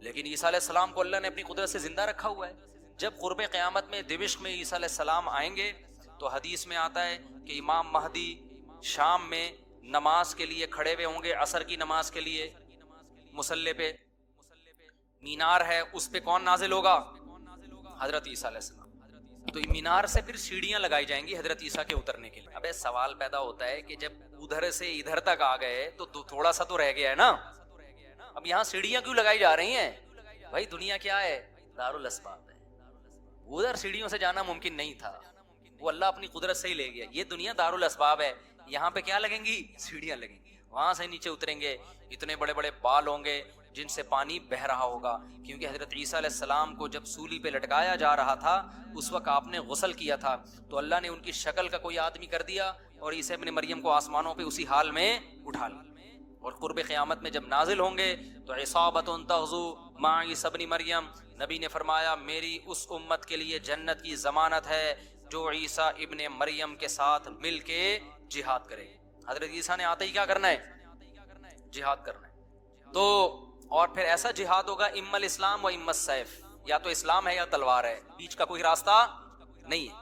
لیکن عیسیٰ علیہ السلام کو اللہ نے اپنی قدرت سے زندہ رکھا ہوا ہے. جب قرب قیامت میں دمشق میں عیسیٰ علیہ السلام آئیں گے تو حدیث میں آتا ہے کہ امام مہدی شام میں نماز کے لیے کھڑے ہوئے ہوں گے، عصر کی نماز کے لیے. مصلی پہ مینار ہے، اس پہ کون نازل ہوگا؟ حضرت عیسیٰ علیہ السلام. تو مینار سے پھر سیڑھیاں لگائی جائیں گی حضرت عیسیٰ کے اترنے کے لیے. ابے سوال پیدا ہوتا ہے کہ جب ادھر سے ادھر تک آ گئے تو تھوڑا سا تو رہ گیا ہے نا. اب یہاں سیڑھیاں کیوں لگائی جا رہی ہیں؟ بھائی دنیا کیا ہے؟ دارالاسباب ہے. ادھر سیڑھیوں سے جانا ممکن نہیں تھا، وہ اللہ اپنی قدرت سے ہی لے گیا. یہ دنیا دارالاسباب ہے، یہاں پہ کیا لگیں گی؟ سیڑھیاں لگیں گی. وہاں سے نیچے اتریں گے، اتنے بڑے بڑے بال ہوں گے جن سے پانی بہ رہا ہوگا، کیونکہ حضرت عیسیٰ علیہ السلام کو جب سولی پہ لٹکایا جا رہا تھا اس وقت آپ نے غسل کیا تھا، تو اللہ نے ان کی شکل کا کوئی آدمی کر دیا اور عیسیٰ ابن مریم کو آسمانوں پہ اسی حال میں اٹھا لیا. اور قرب قیامت میں جب نازل ہوں گے تو عصابۃ تغزو مع عیسیٰ ابن مریم، نبی نے فرمایا میری اس امت کے لیے جنت کی ضمانت ہے جو عیسیٰ ابن مریم کے ساتھ مل کے جہاد کرے. حضرت عیسیٰ نے آتے ہی کیا کرنا ہے؟ جہاد کرنا ہے. تو اور پھر ایسا جہاد ہوگا اما الاسلام و اما السیف، یا تو اسلام ہے یا تلوار ہے، بیچ کا کوئی راستہ نہیں ہے.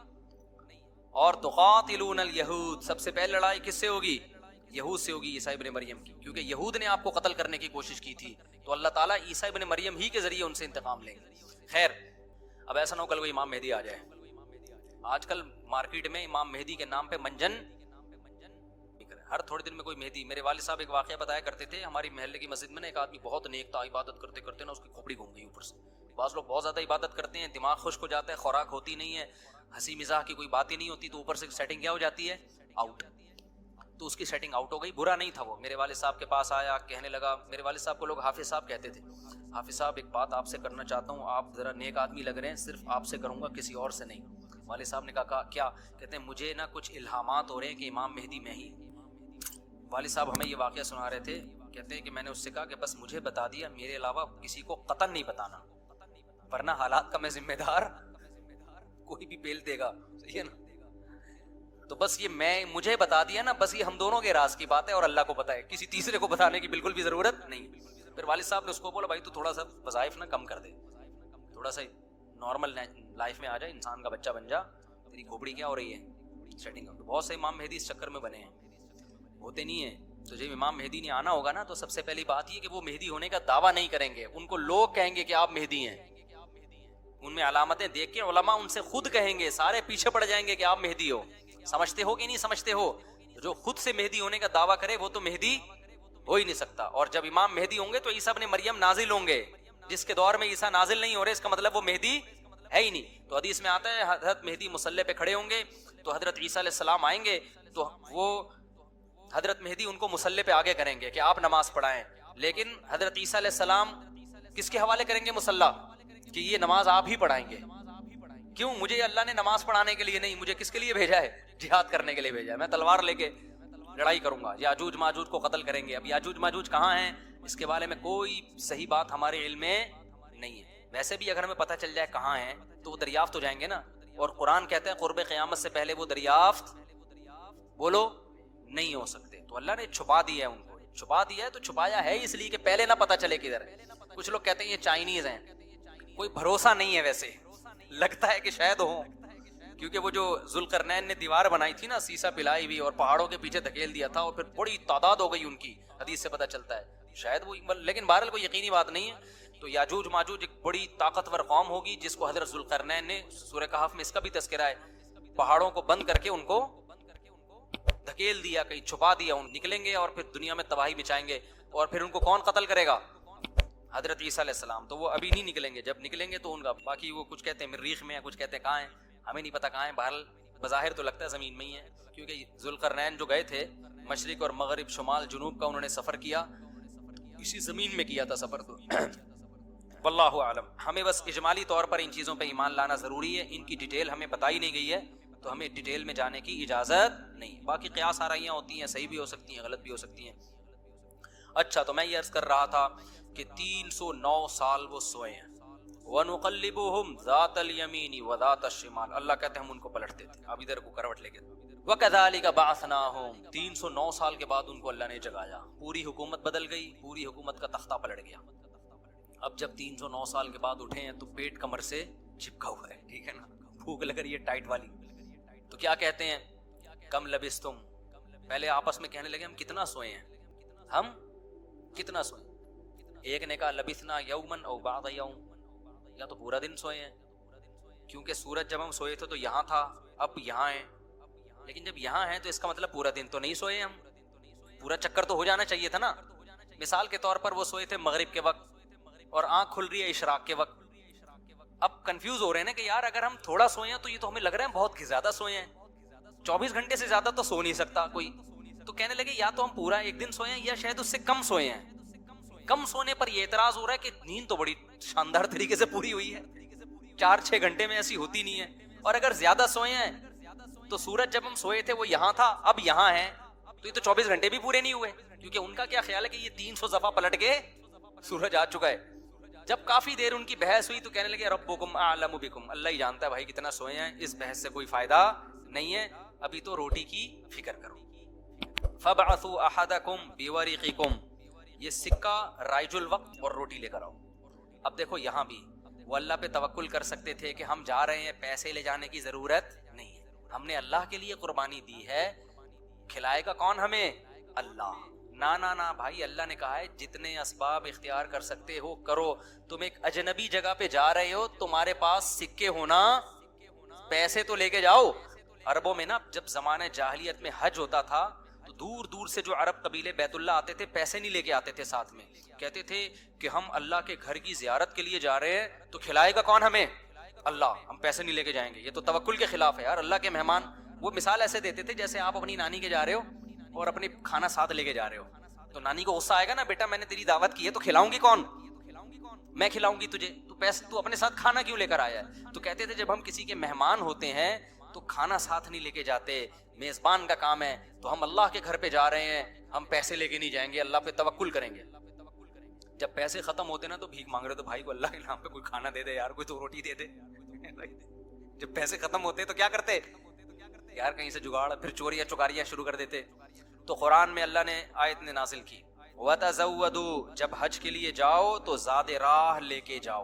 اور تقاتلون الیہود، سب سے پہلے لڑائی کس سے ہوگی؟ یہود سے ہوگی، عیسیٰ ابن مریم کی، کیونکہ یہود نے آپ کو قتل کرنے کی کوشش کی تھی، تو اللہ تعالیٰ عیسیٰ ابن مریم ہی کے ذریعے ان سے انتقام لیں گے. خیر اب ایسا نہ ہو کل کوئی امام مہدی آ جائے. آج کل مارکیٹ میں امام مہدی کے نام پہ منجن، ہر تھوڑے دن میں کوئی مہدی. میرے والد صاحب ایک واقعہ بتایا کرتے تھے، ہماری محلے کی مسجد میں نا ایک آدمی بہت نیک تھا، عبادت کرتے کرتے نا اس کی کھوپڑی گھوم گئی اوپر سے. بعض لوگ بہت زیادہ عبادت کرتے ہیں، دماغ خشک ہو جاتا ہے، خوراک ہوتی نہیں ہے، ہنسی مزاح کی کوئی بات ہی نہیں ہوتی، تو اوپر سے سیٹنگ کیا ہو جاتی ہے؟ آؤٹ. تو اس کی سیٹنگ آؤٹ ہو گئی. برا نہیں تھا وہ، میرے والد صاحب کے پاس آیا، کہنے لگا، میرے والد صاحب کو لوگ حافظ صاحب کہتے تھے، حافظ صاحب ایک بات آپ سے کرنا چاہتا ہوں، آپ ذرا نیک آدمی لگ رہے ہیں، صرف آپ سے کروں گا، کسی اور سے نہیں. والد صاحب نے کہا کیا؟ کہتے ہیں مجھے نا کچھ الہامات ہو رہے ہیں کہ امام مہدی میں ہی. والد صاحب ہمیں یہ واقعہ سنا رہے تھے، کہتے ہیں کہ میں نے اس سے کہا کہ بس مجھے بتا دیا، میرے علاوہ کسی کو قطعاً نہیں بتانا، ورنہ حالات کا میں ذمہ دار، کوئی بھی پیل دے گا. صحیح ہے نا؟ تو بس یہ مجھے بتا دیا نا، بس یہ ہم دونوں کے راز کی بات ہے اور اللہ کو پتا ہے، کسی تیسرے کو بتانے کی بالکل بھی ضرورت نہیں. پھر والد صاحب نے اس کو بولا بھائی تو تھوڑا سا وظائف نہ کم کر دے، تھوڑا سا نارمل لائف میں آ جائے، انسان کا بچہ بن جا، تیری کھوپڑی کیا ہو رہی ہے سیٹنگ. تو بہت سے امام مہدی اس چکر میں بنے ہیں، ہوتے نہیں ہیں. تو جب امام مہدی نے آنا ہوگا نا تو سب سے پہلی بات یہ کہ وہ مہدی ہونے کا دعویٰ نہیں کریں گے، ان کو لوگ کہیں گے کہ آپ مہدی ہیں. ان میں علامتیں دیکھ کے علماء ان سے خود کہیں گے، سارے پیچھے پڑ جائیں گے کہ آپ مہدی ہو. سمجھتے ہو کہ نہیں سمجھتے ہو؟ جو خود سے مہدی ہونے کا دعویٰ کرے وہ تو مہدی ہو ہی نہیں سکتا. اور جب امام مہدی ہوں گے تو عیسیٰ ابن مریم نازل ہوں گے. جس کے دور میں عیسیٰ نازل نہیں ہو رہے اس کا مطلب وہ مہدی ہے ہی نہیں. تو حدیث میں آتا ہے حضرت مہدی مصلی پہ کھڑے ہوں گے تو حضرت عیسیٰ علیہ السلام آئیں گے تو وہ حضرت مہدی ان کو مصلی پہ آگے کریں گے کہ آپ نماز پڑھائیں. لیکن حضرت عیسیٰ علیہ السلام کس کے حوالے کریں گے مصلی؟ کہ یہ نماز آپ ہی پڑھائیں گے. کیوں؟ مجھے اللہ نے نماز پڑھانے کے لیے نہیں، مجھے کس کے لیے بھیجا ہے؟ جہاد کرنے کے لیے بھیجا ہے. میں تلوار لے کے لڑائی کروں گا، یاجوج ماجوج کو قتل کریں گے. اب یاجوج ماجوج کہاں ہیں اس کے بارے میں کوئی صحیح بات ہمارے علم میں نہیں ہے. ویسے بھی اگر ہمیں پتہ چل جائے کہاں ہیں تو وہ دریافت ہو جائیں گے نا. اور قرآن کہتے ہیں قرب قیامت سے پہلے وہ دریافت بولو نہیں ہو سکتے. تو اللہ نے چھپا دیا ہے، ان کو چھپا دیا ہے. تو چھپایا ہے اس لیے کہ پہلے نہ پتہ چلے کدھر. کچھ لوگ کہتے ہیں یہ چائنیز ہیں، کوئی بھروسہ نہیں ہے، ویسے لگتا ہے کہ شاید ہوں، کیونکہ وہ جو ذوالقرنین نے دیوار بنائی تھی نا، سیسا پلائی ہوئی، اور پہاڑوں کے پیچھے دھکیل دیا تھا، اور پھر بڑی تعداد ہو گئی ان کی، حدیث سے پتہ چلتا ہے شاید وہ، لیکن بہرحال کوئی یقینی بات نہیں ہے. تو یاجوج ماجوج ایک بڑی طاقتور قوم ہوگی جس کو حضرت ذوالقرنین نے سورہ کہف میں اس کا بھی تذکرہ ہے، پہاڑوں کو بند کر کے ان کو دھکیل دیا، کہیں چھپا دیا. ان نکلیں گے اور پھر دنیا میں تباہی مچائیں گے. اور پھر ان کو کون قتل کرے گا؟ حضرت عیسیٰ علیہ السلام. تو وہ ابھی نہیں نکلیں گے، جب نکلیں گے تو ان کا باقی وہ کچھ کہتے ہیں مریخ میں ہیں، کچھ کہتے ہیں کہاں ہیں، ہمیں نہیں پتہ کہاں ہیں. بہرحال بظاہر تو لگتا ہے زمین میں ہی ہے، کیونکہ ذوالقرنین جو گئے تھے مشرق اور مغرب شمال جنوب کا انہوں نے سفر کیا، اسی زمین میں کیا تھا سفر. تو واللہ اعلم. ہمیں بس اجمالی طور پر ان چیزوں پہ ایمان لانا ضروری ہے. ان کی ڈیٹیل ہمیں بتائی نہیں گئی ہے تو ہمیں ڈیٹیل میں جانے کی اجازت نہیں. باقی قیاس آرائیاں ہوتی ہیں، صحیح بھی ہو سکتی ہیں، غلط بھی ہو سکتی ہیں. اچھا تو میں یہ عرض کر رہا تھا کہ 309 سال وہ سوئے ہیں. وَنُقَلِّبُهُمْ ذَاتَ الْيَمِينِ وَذَاتَ الشِّمَالِ، اللہ کہتے ہیں ہم ان کو پلٹتے تھے، اب ادھر کو کروٹ لے کے. وَكَذَلِكَ بَعَثْنَاهُمْ، 309 سال کے بعد ان کو اللہ نے جگایا. پوری حکومت بدل گئی، پوری حکومت کا تختہ پلٹ گیا. اب جب 309 سال کے بعد اٹھے ہیں تو پیٹ کمر سے چپکا ہوا ہے، ٹھیک ہے نا، بھوک لگ رہی ہے ٹائٹ والی، تو کیا کہتے ہیں؟ کم لبستم، پہلے آپس میں کہنے لگے ہم کتنا سوئے ہیں، ہم کتنا سوئے؟ ایک نے کہا لبثنا یومن او بعض یوم، یا تو پورا دن سوئے ہیں، کیونکہ سورج جب ہم سوئے تھے تو یہاں تھا، اب یہاں ہیں، لیکن جب یہاں ہیں تو اس کا مطلب پورا دن تو نہیں سوئے ہم، پورا چکر تو ہو جانا چاہیے تھا نا۔ مثال کے طور پر وہ سوئے تھے مغرب کے وقت اور آنکھ کھل رہی ہے اشراق کے وقت، اب کنفیوز ہو رہے ہیں نا کہ یار اگر ہم تھوڑا سوئے ہیں تو یہ تو ہمیں لگ رہا ہے بہت زیادہ سوئے ہیں، 24 گھنٹے سے زیادہ تو سو نہیں سکتا کوئی، تو کہنے لگے یا تو ہم پورا ایک دن سوئے ہیں یا شاید اس سے کم سوئے ہیں۔ کم سونے پر یہ اعتراض ہو رہا ہے کہ نیند تو بڑی شاندار طریقے سے پوری ہوئی ہے، 4-6 گھنٹے میں ایسی ہوتی نہیں ہے، اور اگر زیادہ سوئے ہیں تو سورج جب ہم سوئے تھے وہ یہاں تھا، اب یہاں ہے، تو یہ تو 24 گھنٹے بھی پورے نہیں ہوئے، کیونکہ ان کا کیا خیال ہے کہ یہ 300 دفعہ پلٹ کے سورج آ چکا ہے۔ جب کافی دیر ان کی بحث ہوئی تو کہنے لگے ربکم اعلم بکم، اللہ ہی جانتا ہے بھائی کتنا سوئے ہیں، اس بحث سے کوئی فائدہ نہیں ہے، ابھی تو روٹی کی فکر کرو۔ فابعثوا احدکم بورقکم، یہ سکہ رائج الوقت اور روٹی لے کر آؤ۔ اب دیکھو یہاں بھی وہ اللہ پہ توکل کر سکتے تھے کہ ہم جا رہے ہیں، پیسے لے جانے کی ضرورت نہیں ہے، ہم نے اللہ کے لیے قربانی دی ہے، کھلائے گا کون ہمیں؟ اللہ۔ نا بھائی، اللہ نے کہا ہے جتنے اسباب اختیار کر سکتے ہو کرو، تم ایک اجنبی جگہ پہ جا رہے ہو، تمہارے پاس سکے ہونا، پیسے تو لے کے جاؤ۔ عربوں میں نا جب زمانہ جاہلیت میں حج ہوتا تھا تو دور دور سے جو عرب قبیلے بیت اللہ آتے تھے پیسے نہیں لے کے آتے تھے ساتھ میں، کہتے تھے کہ ہم اللہ کے گھر کی زیارت کے لیے جا رہے ہیں تو کھلائے گا کون ہمیں؟ اللہ، ہم پیسے نہیں لے کے جائیں گے، یہ تو توکل کے خلاف ہے یار، اللہ کے مہمان۔ وہ مثال ایسے دیتے تھے جیسے آپ اپنی نانی کے جا رہے ہو اور اپنے کھانا ساتھ لے کے جا رہے ہو، تو نانی کو غصہ آئے گا نا، بیٹا میں نے تیری دعوت کی ہے تو کھلاؤں گی کون؟ میں کھلاؤں گی تجھے، تو اپنے ساتھ کھانا کیوں لے کر آیا ہے؟ تو کہتے تھے جب ہم کسی کے مہمان ہوتے ہیں تو کھانا ساتھ نہیں لے کے جاتے، میزبان کا کام ہے، تو ہم اللہ کے گھر پہ جا رہے ہیں، ہم پیسے لے کے نہیں جائیں گے، اللہ پہ توکل کریں گے۔ جب پیسے ختم ہوتے نا تو بھیک مانگ رہے تو بھائی کو اللہ کے نام پہ کوئی کھانا دے دے یار، کوئی تو روٹی دے دے۔ جب پیسے ختم ہوتے تو کیا کرتے یار؟ کہیں سے جگاڑ، پھر چوریاں چکاریاں شروع کر دیتے۔ تو قرآن میں اللہ نے آیت نے نازل کی وَتَزَوَّدُوا، جب حج کے لیے جاؤ تو زاد راہ لے کے جاؤ،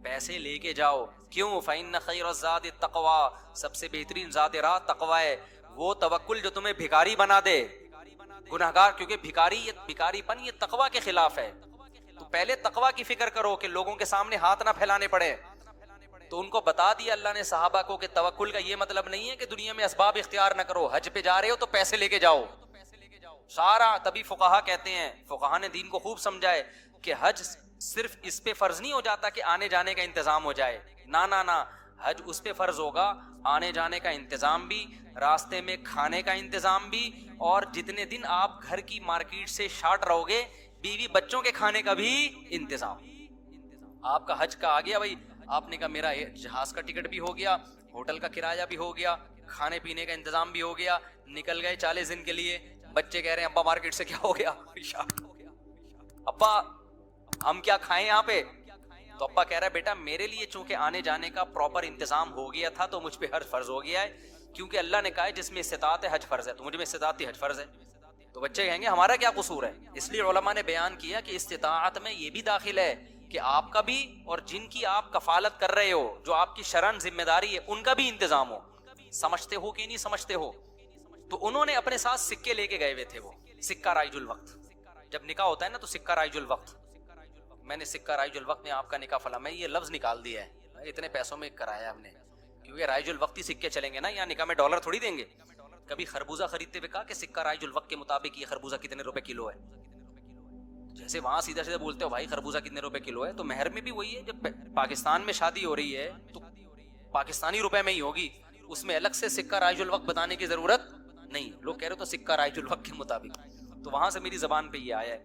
پیسے لے کے جاؤ، کیوں؟ فَإِنَّ خَيْرَ الزَّادِ التَّقْوَىٰ، سب سے بہترین زاد راہ تقوی ہے، وہ توکل جو تمہیں بھکاری بنا دے، گناہگار، کیونکہ بھکاری پن یہ تقوی کے خلاف ہے، تو پہلے تقوی کی فکر کرو کہ لوگوں کے سامنے ہاتھ نہ پھیلانے پڑے۔ تو ان کو بتا دیا اللہ نے صحابہ کو کہ توکل کا یہ مطلب نہیں ہے کہ دنیا میں اسباب اختیار نہ کرو، حج پہ جا رہے ہو تو پیسے لے کے جاؤ سارا۔ تبھی فقہا کہتے ہیں، فقہا نے دین کو خوب سمجھا ہے کہ حج صرف اس پہ فرض نہیں ہو جاتا کہ آنے جانے کا انتظام ہو جائے، نہ، حج اس پہ فرض ہوگا آنے جانے کا انتظام بھی، راستے میں کھانے کا انتظام بھی، اور جتنے دن آپ گھر کی مارکیٹ سے شارٹ رہو گے بیوی بچوں کے کھانے کا بھی انتظام۔ آپ کا حج کا آ گیا بھائی، آپ نے کہا میرا جہاز کا ٹکٹ بھی ہو گیا، ہوٹل کا کرایہ بھی ہو گیا، کھانے پینے کا انتظام بھی ہو گیا، نکل گئے 40 دن کے لیے، بچے کہہ رہے ہیں ابا مارکیٹ سے کیا ہو گیا، ابا ہم کیا کھائیں یہاں پہ؟ تو ابا کہہ رہا ہے بیٹا میرے لیے چونکہ آنے جانے کا پراپر انتظام ہو گیا تھا تو مجھ پہ حج فرض ہو گیا ہے، کیونکہ اللہ نے کہا ہے جس میں استطاعت ہے حج فرض ہے، تو مجھ میں استطاعت تھی حج فرض ہے۔ تو بچے کہیں گے ہمارا کیا قصور ہے؟ اس لیے علماء نے بیان کیا کہ استطاعت میں یہ بھی داخل ہے کہ آپ کا بھی اور جن کی آپ کفالت کر رہے ہو، جو آپ کی شرعاً ذمہ داری ہے، ان کا بھی انتظام ہو۔ سمجھتے ہو کہ نہیں سمجھتے ہو؟ تو انہوں نے اپنے ساتھ سکے لے کے گئے ہوئے تھے، وہ سکہ رائج الوقت، جب نکاح ہوتا ہے نا تو سکہ رائج الوقت، میں نے سکہ رائج الوقت میں آپ کا نکاح فلاں، میں یہ لفظ نکال دیا ہے، اتنے پیسوں میں کرایا ہم نے، کیونکہ رائج الوقت ہی سکے چلیں گے نا، یہاں نکاح میں ڈالر تھوڑی دیں گے۔ کبھی خربوزہ خریدتے ہوئے کہا کہ سکہ رائج الوقت کے مطابق یہ خربوزہ کتنے روپے کلو ہے، جیسے وہاں سیدھا سیدھا بولتے ہو بھائی خربوزہ کتنے روپے کلو ہے، تو مہر میں بھی وہی ہے، جب پاکستان میں شادی ہو رہی ہے تو پاکستانی روپے میں ہی ہوگی، اس میں الگ سے سکہ رائج الوقت بتانے کی ضرورت نہیں، لوگ کہہ رہے تو سکہ رائج الوقت کے مطابق، تو وہاں سے میری زبان پہ یہ آیا ہے۔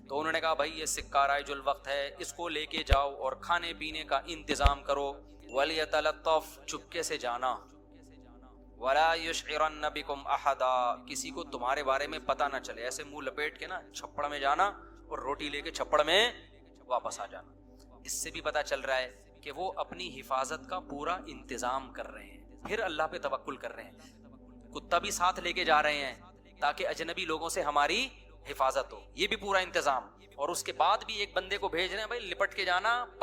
تو انہوں نے کہا بھائی یہ سکہ رائج الوقت ہے، اس کو لے کے جاؤ اور کھانے پینے کا انتظام کرو، وَلْيَتَلَطَّفْ، چپکے سے جانا، وَلَا يُشْعِرَنَّ بِكُمْ أَحَدًا، کسی کو تمہارے بارے میں پتہ نہ چلے، ایسے منہ لپیٹ کے نا چھپڑ میں جانا اور روٹی لے کے چھپڑ میں واپس آ جانا۔ اس سے بھی پتہ چل رہا ہے کہ وہ اپنی حفاظت کا پورا انتظام کر رہے ہیں، پھر اللہ پہ توکل کر رہے ہیں۔ کتا بھی ساتھ لے کے جا رہے ہیں تاکہ اجنبی لوگوں سے ہماری حفاظت ہو، یہ بھی پورا انتظام. اور اس کے بعد بھی ایک بندے کو بھیج رہے ہیں بھائی لپٹ کے جانا